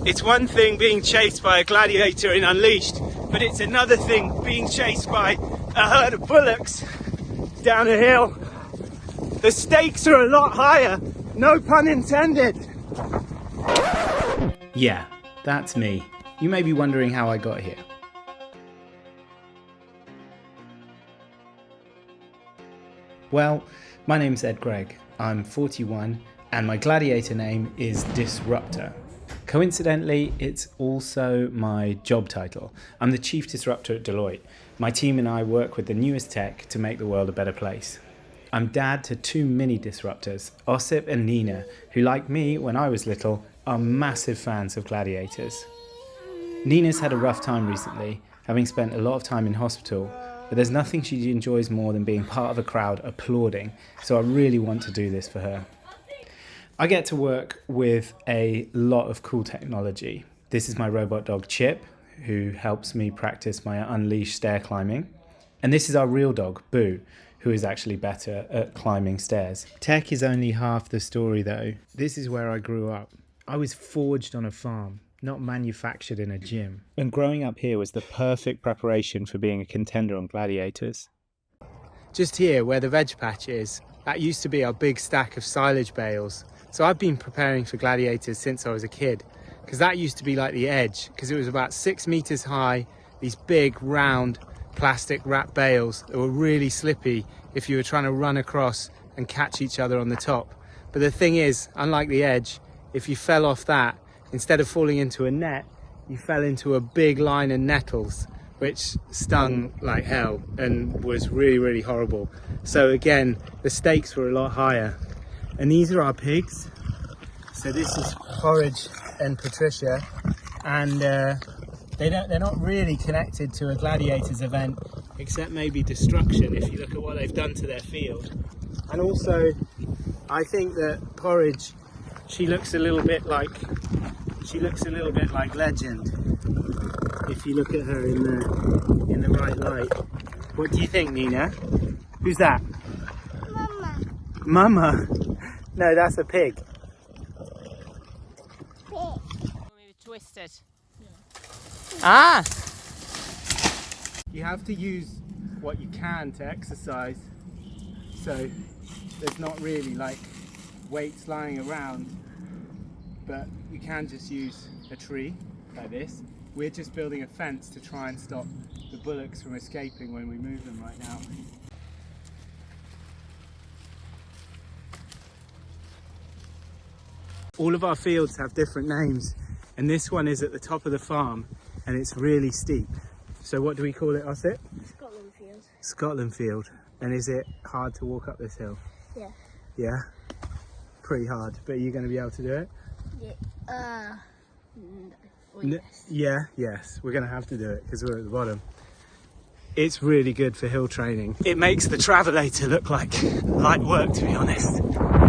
It's one thing being chased by a gladiator in Unleashed, but it's another thing being chased by a herd of bullocks down a hill. The stakes are a lot higher, no pun intended. Yeah, that's me. You may be wondering how I got here. Well, my name's Greig. I'm 41 and my gladiator name is Disruptor. Coincidentally, it's also my job title. I'm the Chief Disruptor at Deloitte. My team and I work with the newest tech to make the world a better place. I'm dad to two mini disruptors, Ossip and Nina, who like me when I was little are massive fans of Gladiators. Nina's had a rough time recently, having spent a lot of time in hospital, but there's nothing she enjoys more than being part of a crowd applauding, so I really want to do this for her. I get to work with a lot of cool technology. This is my robot dog Chip, who helps me practice my Unleashed stair climbing. And this is our real dog, Boo, who is actually better at climbing stairs. Tech is only half the story though. This is where I grew up. I was forged on a farm, not manufactured in a gym. And growing up here was the perfect preparation for being a contender on Gladiators. Just here where the veg patch is, that used to be our big stack of silage bales. So I've been preparing for Gladiators since I was a kid, because that used to be like the edge, because it was about 6 meters high, these big round plastic wrap bales that were really slippy if you were trying to run across and catch each other on the top. But the thing is, unlike the edge, if you fell off that, instead of falling into a net, you fell into a big line of nettles, which stung like hell and was really, really horrible. So again, the stakes were a lot higher. And these are our pigs. So this is Porridge and Patricia, and they're not really connected to a Gladiators event, except maybe destruction if you look at what they've done to their field. And also, I think that Porridge, she looks a little bit like Legend. If you look at her in the right light. What do you think, Nina? Who's that? Mama? No, that's a pig. Maybe twist it. Ah! You have to use what you can to exercise. So there's not really like weights lying around, but you can just use a tree like this. We're just building a fence to try and stop the bullocks from escaping when we move them right now. All of our fields have different names, and this one is at the top of the farm and it's really steep. So what do we call it, Ossip? Scotland Field. Scotland Field. And is it hard to walk up this hill? Yeah. Yeah? Pretty hard, but are you going to be able to do it? Yeah. Yes. Yes. We're going to have to do it because we're at the bottom. It's really good for hill training. It makes the Travelator look like light work, to be honest.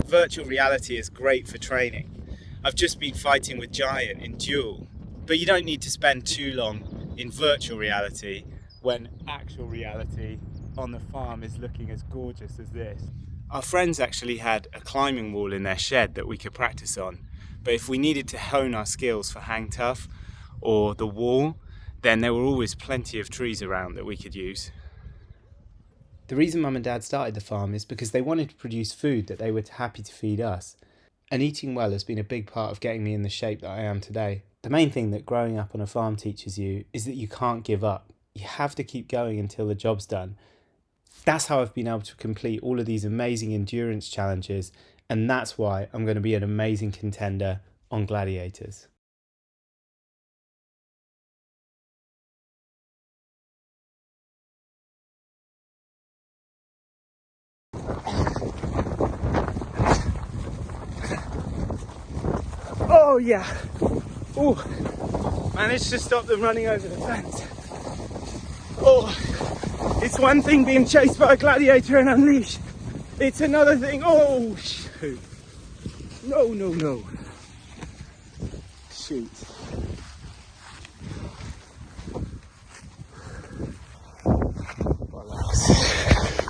Virtual reality is great for training. I've just been fighting with Giant in Duel, but you don't need to spend too long in virtual reality when actual reality on the farm is looking as gorgeous as this. Our friends actually had a climbing wall in their shed that we could practice on, but if we needed to hone our skills for hang tough or the wall, then there were always plenty of trees around that we could use. The reason Mum and Dad started the farm is because they wanted to produce food that they were happy to feed us. And eating well has been a big part of getting me in the shape that I am today. The main thing that growing up on a farm teaches you is that you can't give up. You have to keep going until the job's done. That's how I've been able to complete all of these amazing endurance challenges, and that's why I'm going to be an amazing contender on Gladiators. Oh yeah! Oh, managed to stop them running over the fence. Oh, it's one thing being chased by a gladiator and unleashed. It's another thing. Oh shoot! No! Shoot!